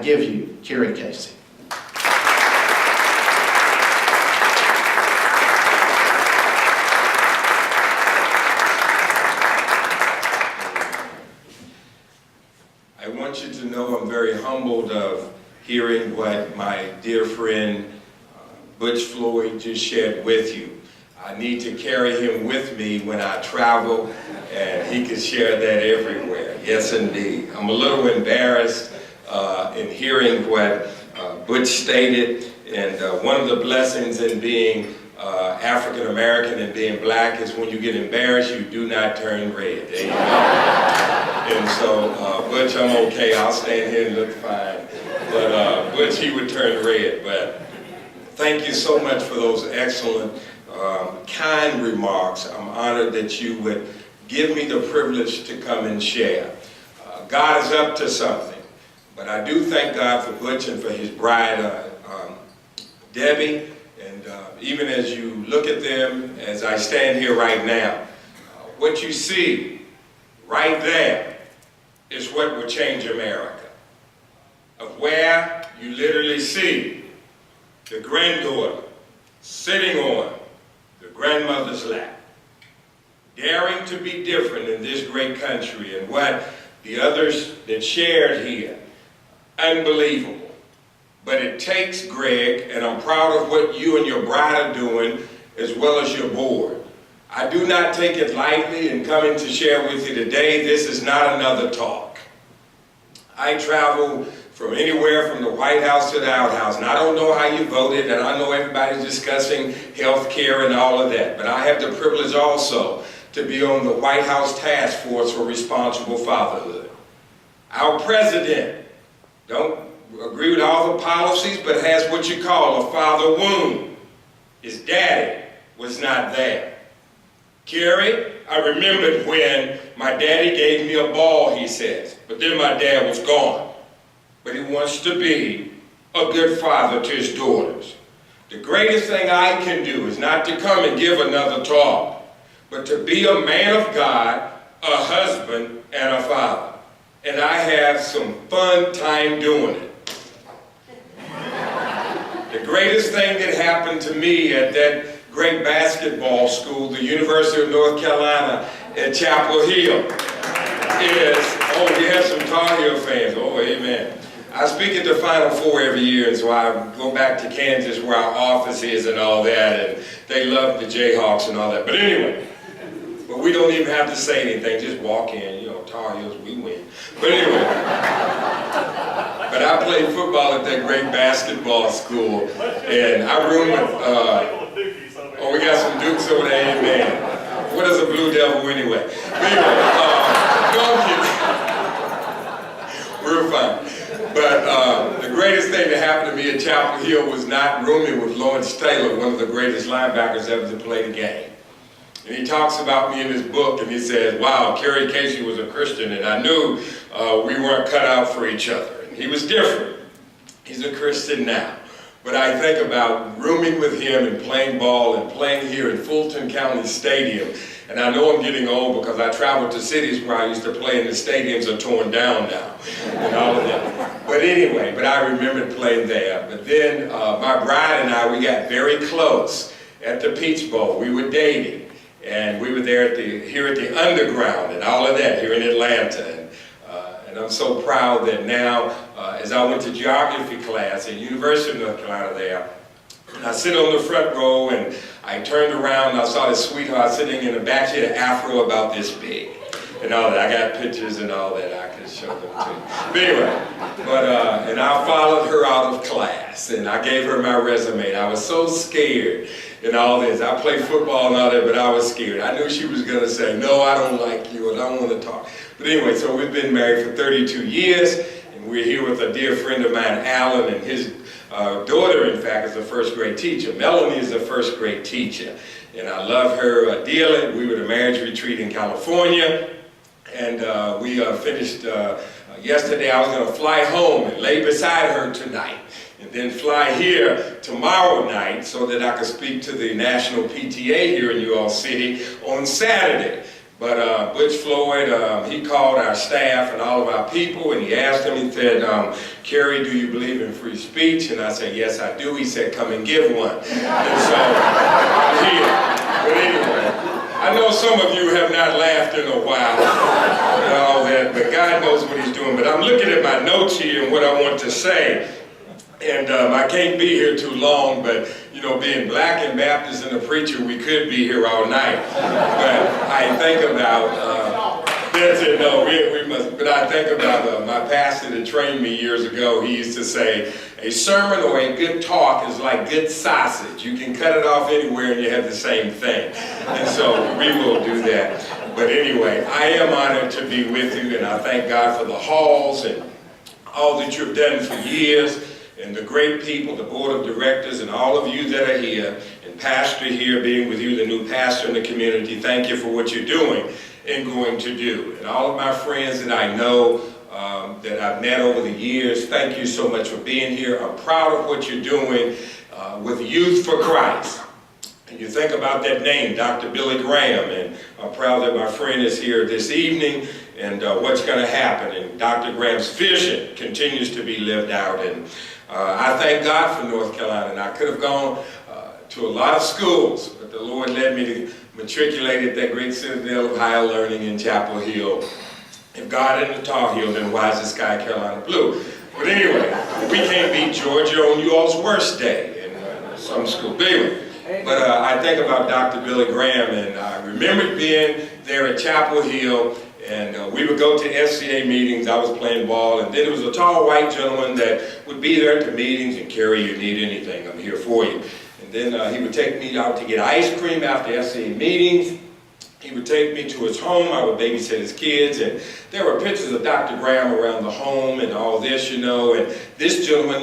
give you Carey Casey. I want you to know I'm very humbled of hearing what my dear friend Butch Floyd just shared with you. I need to carry him with me when I travel, and he can share that everywhere. Yes, indeed. I'm a little embarrassed in hearing what Butch stated, and one of the blessings in being African American and being black is when you get embarrassed, you do not turn red. Amen. And so, Butch, I'm okay. I'll stand here and look fine. But Butch, he would turn red. But thank you so much for those excellent, kind remarks. I'm honored that you would give me the privilege to come and share. God is up to something. But I do thank God for Butch and for his bride, Debbie. And even as you look at them, as I stand here right now, what you see right there is what will change America. Of where you literally see the granddaughter sitting on the grandmother's lap, daring to be different in this great country, and what the others that shared here, unbelievable. But it takes, Greg, and I'm proud of what you and your bride are doing, as well as your board. I do not take it lightly in coming to share with you today. This is not another talk. I travel from anywhere from the White House to the outhouse, and I don't know how you voted, and I know everybody's discussing health care and all of that, but I have the privilege also to be on the White House Task Force for Responsible Fatherhood. Our president don't agree with all the policies, but has what you call a father wound. His daddy was not there. Carey, I remembered when my daddy gave me a ball, he says, but then my dad was gone. But he wants to be a good father to his daughters. The greatest thing I can do is not to come and give another talk, but to be a man of God, a husband, and a father. And I have some fun time doing it. The greatest thing that happened to me at that great basketball school, the University of North Carolina at Chapel Hill, is, oh, we have some Tar Heel fans, oh, amen. I speak at the Final Four every year, and so I go back to Kansas where our office is and all that, and they love the Jayhawks and all that. But anyway, but we don't even have to say anything, just walk in, you know, Tar Heels, we win. But anyway, but I played football at that great basketball school, and I roomed with, oh, we got some Dukes over there, amen. What is a Blue Devil anyway? But anyway, no, I'm kidding. We're fine. But the greatest thing that happened to me at Chapel Hill was not rooming with Lawrence Taylor, one of the greatest linebackers ever to play the game. And he talks about me in his book, and he says, wow, Carey Casey was a Christian, and I knew we weren't cut out for each other. And he was different. He's a Christian now. But I think about rooming with him and playing ball and playing here in Fulton County Stadium. And I know I'm getting old because I traveled to cities where I used to play and the stadiums are torn down now and all of that. But anyway, but I remember playing there. But then my bride and I, we got very close at the Peach Bowl. We were dating, and we were there here at the Underground and all of that here in Atlanta. And I'm so proud that now, as I went to geography class at University of North Carolina there, and I sit on the front row, and I turned around and I saw this sweetheart sitting in the back. She had an afro about this big and all that. I got pictures and all that I can show them to you. But anyway, and I followed her out of class, and I gave her my resume. I was so scared and all this. I played football and all that, but I was scared. I knew she was going to say, no, I don't like you, and I don't want to talk. But anyway, so we've been married for 32 years, and we're here with a dear friend of mine, Alan, and his daughter, in fact, is a first grade teacher. Melanie is a first grade teacher, and I love her dearly. We were at a marriage retreat in California, and we finished yesterday. I was going to fly home and lay beside her tonight, and then fly here tomorrow night so that I could speak to the National PTA here in New York City on Saturday. But Butch Floyd, he called our staff and all of our people, and he asked them, he said, Carey, do you believe in free speech? And I said, yes, I do. He said, come and give one. And so I'm here. But anyway, I know some of you have not laughed in a while and all that, but God knows what he's doing. But I'm looking at my notes here and what I want to say. And I can't be here too long, but, you know, being black and Baptist and a preacher, we could be here all night. But I think about, that's it, no, we must, but I think about my pastor that trained me years ago. He used to say, a sermon or a good talk is like good sausage. You can cut it off anywhere and you have the same thing. And so we will do that. But anyway, I am honored to be with you, and I thank God for the halls and all that you've done for years. And the great people, the board of directors, and all of you that are here, and pastor here, being with you, the new pastor in the community, thank you for what you're doing and going to do. And all of my friends that I know, that I've met over the years, thank you so much for being here. I'm proud of what you're doing with Youth for Christ. And you think about that name, Dr. Billy Graham, and I'm proud that my friend is here this evening, and what's going to happen. And Dr. Graham's vision continues to be lived out. And I thank God for North Carolina, and I could have gone to a lot of schools, but the Lord led me to matriculate at that great citadel of higher learning in Chapel Hill. If God isn't the Tar Heel, then why is the sky Carolina blue? But anyway, we can't beat Georgia on you all's worst day in some school. But I think about Dr. Billy Graham, and I remember being there at Chapel Hill, and we would go to FCA meetings. I was playing ball, and then there was a tall white gentleman that would be there at the meetings, and Carey, you need anything, I'm here for you. And then he would take me out to get ice cream after FCA meetings. He would take me to his home. I would babysit his kids, and there were pictures of Dr. Graham around the home and all this, you know. And this gentleman,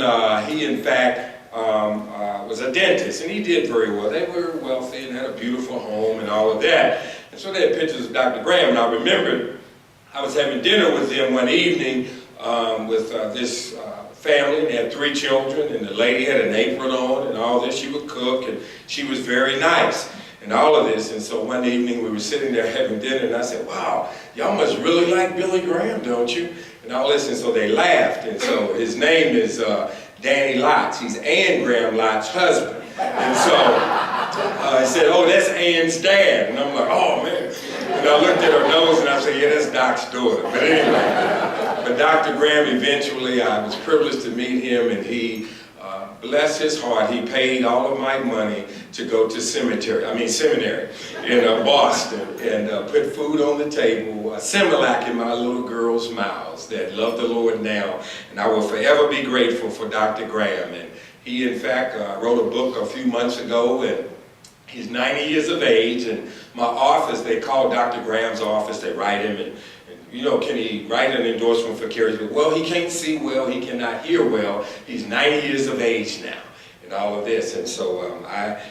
he in fact was a dentist, and he did very well. They were wealthy and had a beautiful home and all of that. And so they had pictures of Dr. Graham, and I remember I was having dinner with them one evening with this family. They had 3 children, and the lady had an apron on and all this. She would cook, and she was very nice and all of this. And so one evening we were sitting there having dinner, and I said, wow, y'all must really like Billy Graham, don't you? And all this, and so they laughed. And so his name is Danny Lotz. He's Ann Graham Lotz's husband. And so I said, oh, that's Ann's dad. And I'm like, oh, man. And I looked at her nose and I said, yeah, that's Doc's daughter. But anyway, but Dr. Graham, eventually, I was privileged to meet him, and he, bless his heart, he paid all of my money to go to seminary in Boston, and put food on the table, a Similac in my little girls' mouths that love the Lord now. And I will forever be grateful for Dr. Graham. And he, in fact, wrote a book a few months ago, and he's 90 years of age. And my office, they call Dr. Graham's office, they write him, and you know, can he write an endorsement for Carey? Well, he can't see well, he cannot hear well. He's 90 years of age now, and all of this. And so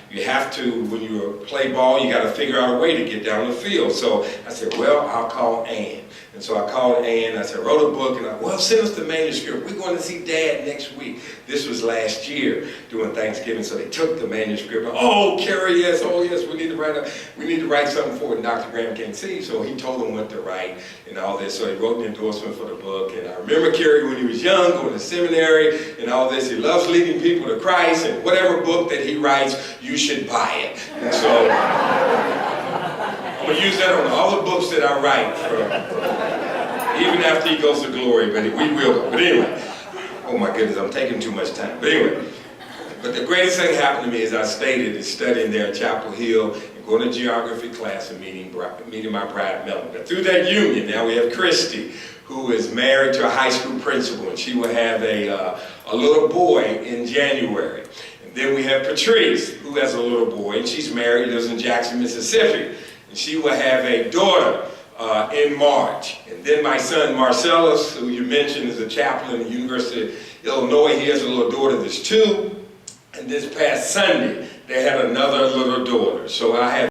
you have to, when you play ball, you got to figure out a way to get down the field. So I said, well, I'll call Ann. And so I called Ann, I said, wrote a book, and well, send us the manuscript. We're going to see Dad next week. This was last year during Thanksgiving, so they took the manuscript. Oh, Carey, yes, oh yes, we need to write something for it. And Dr. Graham can't see, so he told them what to write and all this. So he wrote an endorsement for the book. And I remember Carey when he was young, going to seminary and all this. He loves leading people to Christ, and whatever book that he writes, you should buy it. And so I'm going to use that on all the books that I write, even after he goes to glory, but we will. But anyway, oh my goodness, I'm taking too much time. But anyway, but the greatest thing happened to me, as I stated, is studying there at Chapel Hill and going to geography class and meeting my bride Melanie. But through that union, now we have Christy, who is married to a high school principal, and she will have a little boy in January. And then we have Patrice, who has a little boy, and she's married, lives in Jackson, Mississippi. And she will have a daughter in March. And then my son Marcellus, who you mentioned is a chaplain at the University of Illinois, he has a little daughter that's 2. And this past Sunday, they had another little daughter. So I have